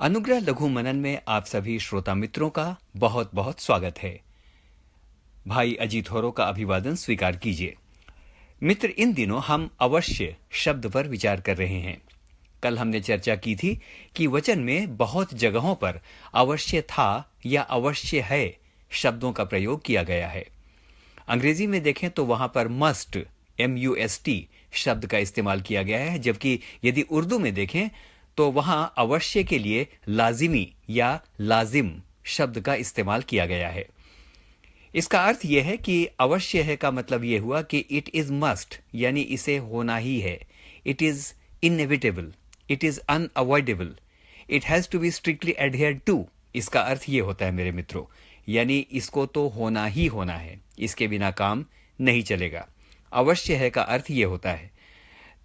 अनुग्रह लघु मनन में आप सभी श्रोता मित्रों का बहुत बहुत स्वागत है। भाई अजीत होरो का अभिवादन स्वीकार कीजिए। मित्र, इन दिनों हम अवश्य शब्द पर विचार कर रहे हैं। कल हमने चर्चा की थी कि वचन में बहुत जगहों पर अवश्य था या अवश्य है शब्दों का प्रयोग किया गया है। अंग्रेजी में देखें तो वहां पर मस्ट MUST शब्द का इस्तेमाल किया गया है, जबकि यदि उर्दू में देखें तो वहां अवश्य के लिए लाजिमी या लाजिम शब्द का इस्तेमाल किया गया है। इसका अर्थ यह है कि अवश्य है का मतलब यह हुआ कि इट इज मस्ट, यानी इसे होना ही है। It is inevitable, it is unavoidable, it has to be strictly adhered to. इसका अर्थ यह होता है मेरे मित्रों, यानी इसको तो होना ही होना है, इसके बिना काम नहीं चलेगा। अवश्य है का अर्थ यह होता है।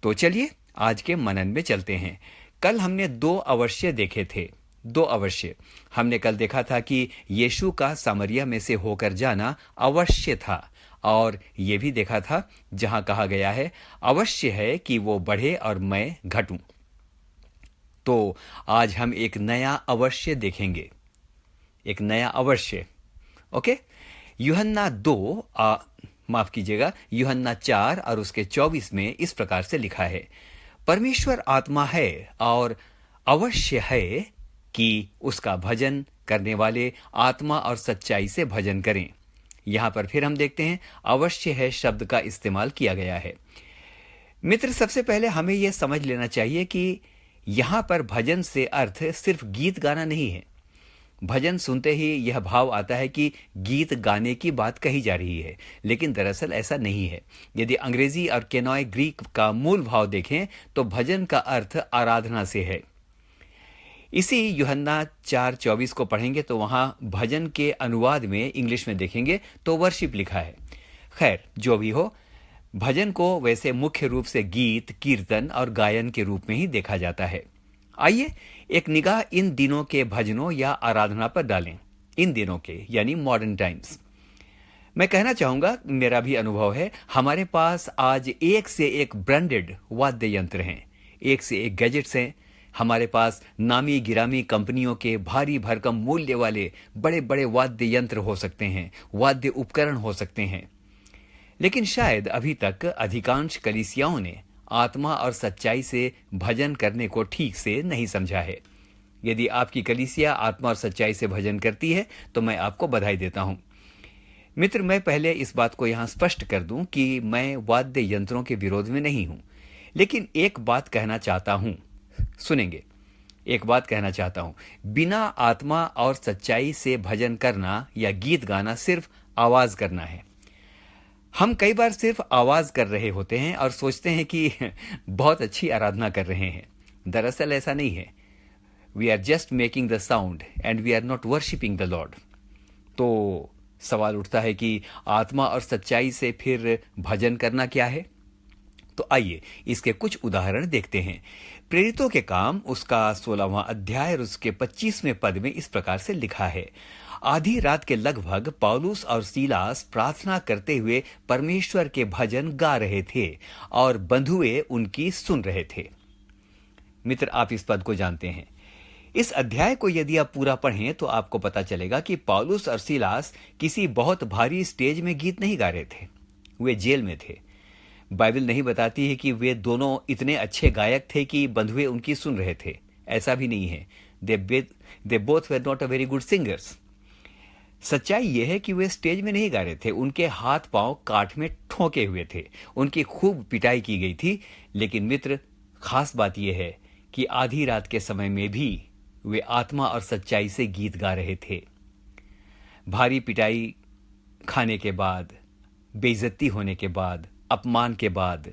तो चलिए आज के मनन में चलते हैं। कल हमने दो अवश्य देखे थे। दो अवश्य हमने कल देखा था कि यीशु का सामरिया में से होकर जाना अवश्य था, और यह भी देखा था जहां कहा गया है अवश्य है कि वो बढ़े और मैं घटूं। तो आज हम एक नया अवश्य देखेंगे, एक नया अवश्य। ओके, यूहन्ना 4 और उसके 24 में इस प्रकार से लिखा है, परमेश्वर आत्मा है और अवश्य है कि उसका भजन करने वाले आत्मा और सच्चाई से भजन करें। यहां पर फिर हम देखते हैं अवश्य है शब्द का इस्तेमाल किया गया है। मित्र, सबसे पहले हमें यह समझ लेना चाहिए कि यहां पर भजन से अर्थ सिर्फ गीत गाना नहीं है। भजन सुनते ही यह भाव आता है कि गीत गाने की बात कही जा रही है, लेकिन दरअसल ऐसा नहीं है। यदि अंग्रेजी और केनॉय ग्रीक का मूल भाव देखें तो भजन का अर्थ आराधना से है। इसी यूहन्ना 4:24 को पढ़ेंगे तो वहां भजन के अनुवाद में इंग्लिश में देखेंगे तो वर्शिप लिखा है। खैर, जो भी हो, भजन को वैसे मुख्य रूप से गीत, कीर्तन और गायन के रूप में ही देखा जाता है। आइए एक निगाह इन दिनों के भजनों या आराधना पर डालें। इन दिनों के यानी मॉडर्न टाइम्स। मैं कहना चाहूंगा, मेरा भी अनुभव है, हमारे पास आज एक से एक ब्रांडेड वाद्य यंत्र हैं, एक से एक गैजेट्स हैं। हमारे पास नामी गिरामी कंपनियों के भारी भरकम मूल्य वाले बड़े बड़े वाद्य यंत्र हो सकते हैं, वाद्य उपकरण हो सकते हैं। लेकिन शायद अभी तक अधिकांश कलीसियाओं ने आत्मा और सच्चाई से भजन करने को ठीक से नहीं समझा है। यदि आपकी कलीसिया आत्मा और सच्चाई से भजन करती है तो मैं आपको बधाई देता हूं। मित्र, मैं पहले इस बात को यहां स्पष्ट कर दूं कि मैं वाद्य यंत्रों के विरोध में नहीं हूं, लेकिन एक बात कहना चाहता हूं, सुनेंगे। एक बात कहना चाहता हूं, बिना आत्मा और सच्चाई से भजन करना या गीत गाना सिर्फ आवाज करना है। हम कई बार सिर्फ आवाज कर रहे होते हैं और सोचते हैं कि बहुत अच्छी आराधना कर रहे हैं। दरअसल ऐसा नहीं है। We are just making the sound and we are not worshipping the lord. तो सवाल उठता है कि आत्मा और सच्चाई से फिर भजन करना क्या है? तो आइए इसके कुछ उदाहरण देखते हैं। प्रेरितों के काम उसका 16वां अध्याय और उसके 25वें पद में इस प्रकार से लिखा है, आधी रात के लगभग पौलुस और सीलास प्रार्थना करते हुए परमेश्वर के भजन गा रहे थे और बंधुए उनकी सुन रहे थे। मित्र, आप इस पद को जानते हैं। इस अध्याय को यदि आप पूरा पढ़ें तो आपको पता चलेगा कि पौलुस और सीलास किसी बहुत भारी स्टेज में गीत नहीं गा रहे थे, वे जेल में थे। बाइबल नहीं बताती है कि वे दोनों इतने अच्छे गायक थे कि बंधुए उनकी सुन रहे थे। ऐसा भी नहीं है। They both were not a very good singers. सच्चाई यह है कि वे स्टेज में नहीं गा रहे थे, उनके हाथ पांव काठ में ठोके हुए थे, उनकी खूब पिटाई की गई थी। लेकिन मित्र, खास बात यह है कि आधी रात के समय में भी वे आत्मा और सच्चाई से गीत गा रहे थे। भारी पिटाई खाने के बाद, बेइज्जती होने के बाद, अपमान के बाद,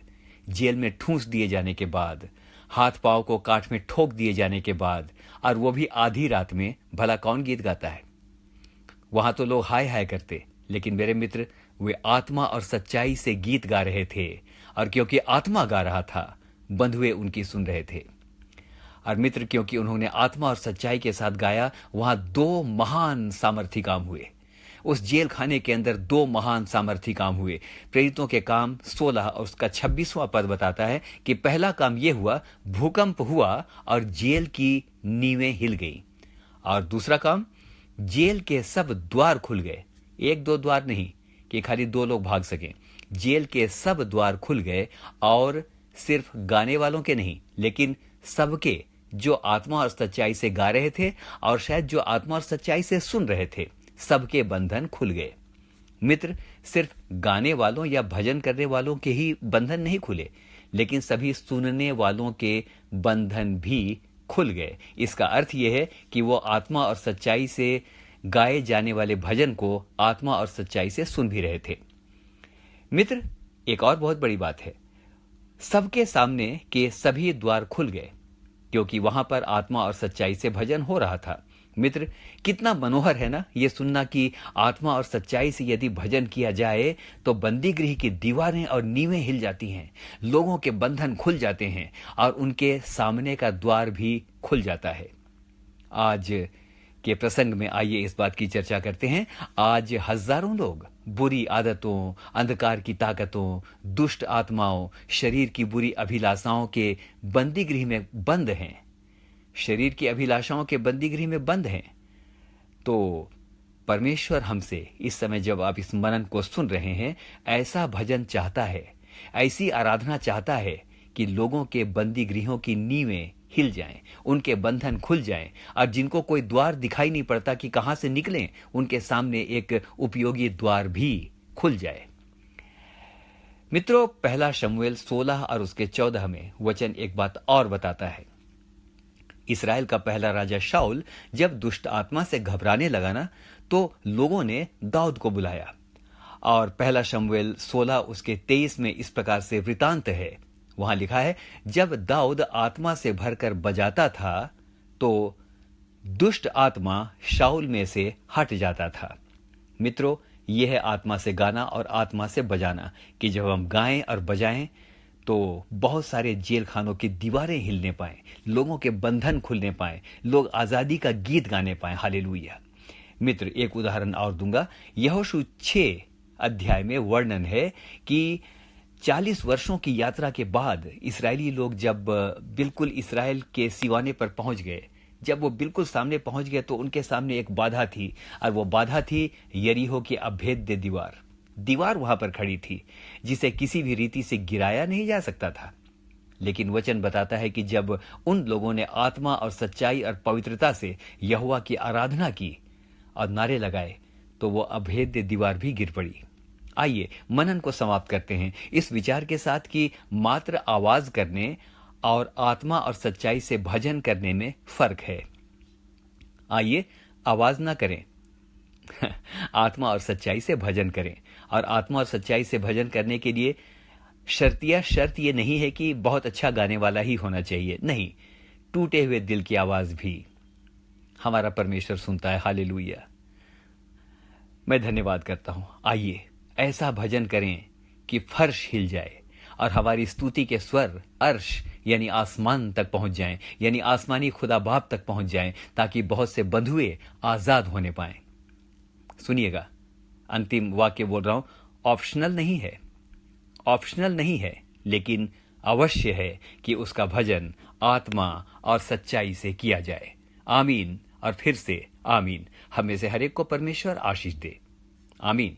जेल में ठूंस दिए जाने के बाद, हाथ पांव को काठ में ठोक दिए जाने के बाद, और वो भी आधी रात में, भला कौन गीत गाता है? वहां तो लोग हाय हाय करते, लेकिन मेरे मित्र, वे आत्मा और सच्चाई से गीत गा रहे थे, और क्योंकि आत्मा गा रहा था, बंधुए उनकी सुन रहे थे। और मित्र, क्योंकि उन्होंने आत्मा और सच्चाई के साथ गाया, वहां दो महान सामर्थी काम हुए। उस जेल खाने के अंदर 2 महान सामर्थी काम हुए। प्रेरितों के काम 16 और उसका 26वां पद बताता है कि पहला काम यह हुआ, भूकंप हुआ और जेल की नींवें हिल गई। और दूसरा काम, जेल के सब द्वार खुल गए। 1-2 द्वार नहीं कि खाली 2 लोग भाग सकें। जेल के सब द्वार खुल गए, और सिर्फ गाने वालों के नहीं, लेकिन सबके जो आत्मा और सच्चाई से गा रहे थे और शायद जो आत्मा और सच्चाई से सुन रहे थे, सबके बंधन खुल गए। मित्र, सिर्फ गाने वालों या भजन करने वालों के ही बंधन नहीं खुले, लेकिन सभी सुनने वालों के बंधन भी खुल गए। इसका अर्थ यह है कि वो आत्मा और सच्चाई से गाए जाने वाले भजन को आत्मा और सच्चाई से सुन भी रहे थे। मित्र, एक और बहुत बड़ी बात है, सबके सामने के सभी द्वार खुल गए, क्योंकि वहां पर आत्मा और सच्चाई से भजन हो रहा था। मित्र, कितना मनोहर है ना ये सुनना कि आत्मा और सच्चाई से यदि भजन किया जाए तो बंदीगृह की दीवारें और नींवें हिल जाती हैं, लोगों के बंधन खुल जाते हैं और उनके सामने का द्वार भी खुल जाता है। आज के प्रसंग में आइए इस बात की चर्चा करते हैं। आज हजारों लोग बुरी आदतों, अंधकार की ताकतों, दुष्ट आत्माओं, शरीर की बुरी अभिलाषाओं के बंदीगृह में बंद हैं। शरीर की अभिलाषाओं के बंदीगृह में बंद हैं। तो परमेश्वर हमसे इस समय, जब आप इस मनन को सुन रहे हैं, ऐसा भजन चाहता है, ऐसी आराधना चाहता है कि लोगों के बंदीगृहों की नींवें हिल जाएं, उनके बंधन खुल जाएं, और जिनको कोई द्वार दिखाई नहीं पड़ता कि कहां से निकलें, उनके सामने एक उपयोगी द्वार भी खुल जाए। मित्रों, पहला शमूएल 16 और उसके 14 में वचन एक बात और बताता है। इस्राएल का पहला राजा शाऊल जब दुष्ट आत्मा से घबराने लगा ना, तो लोगों ने दाऊद को बुलाया। और पहला शमूएल 16 उसके 23 में इस प्रकार से वृतांत है। वहां लिखा है, जब दाऊद आत्मा से भरकर बजाता था तो दुष्ट आत्मा शाऊल में से हट जाता था। मित्रों, यह है आत्मा से गाना और आत्मा से बजाना, कि जब हम गाएं और बजाएं तो बहुत सारे जेल खानों की दीवारें हिलने पाएं, लोगों के बंधन खुलने पाएं, लोग आजादी का गीत गाने पाएं। हालेलुया। मित्र, एक उदाहरण और दूंगा। यहोशू 6 अध्याय में वर्णन है कि 40 वर्षों की यात्रा के बाद इस्राएली लोग जब बिल्कुल इस्राएल के सीवाने पर पहुंच गए, जब वो बिल्कुल सामने पहुंच गए, तो उनके सामने एक बाधा थी, और वो बाधा थी यरीहो की अभेद्य दीवार। दीवार वहां पर खड़ी थी, जिसे किसी भी रीति से गिराया नहीं जा सकता था। लेकिन वचन बताता है कि जब उन लोगों ने आत्मा और सच्चाई और पवित्रता से यहोवा की आराधना की और नारे लगाए, तो वो अभेद्य दीवार भी गिर पड़ी। आइए मनन को समाप्त करते हैं इस विचार के साथ कि मात्र आवाज करने और आत्मा और सच्चाई से भजन करने में फर्क है। आइए आवाज ना करें, आत्मा और सच्चाई से भजन करें। और आत्मा और सच्चाई से भजन करने के लिए शर्त ये नहीं है कि बहुत अच्छा गाने वाला ही होना चाहिए। नहीं, टूटे हुए दिल की आवाज भी हमारा परमेश्वर सुनता है। हालेलुया। मैं धन्यवाद करता हूं। आइए ऐसा भजन करें कि फर्श हिल जाए और हमारी स्तुति के स्वर अर्श यानी आसमान तक पहुंच जाएं, यानी आसमानी खुदा बाप तक पहुंच जाएं, ताकि बहुत से बंधुए आजाद होने पाएं। सुनिएगा, अंतिम वाक्य बोल रहा हूं, ऑप्शनल नहीं है, लेकिन अवश्य है कि उसका भजन आत्मा और सच्चाई से किया जाए। आमीन और फिर से आमीन। हमें से हर एक को परमेश्वर आशीष दे। आमीन।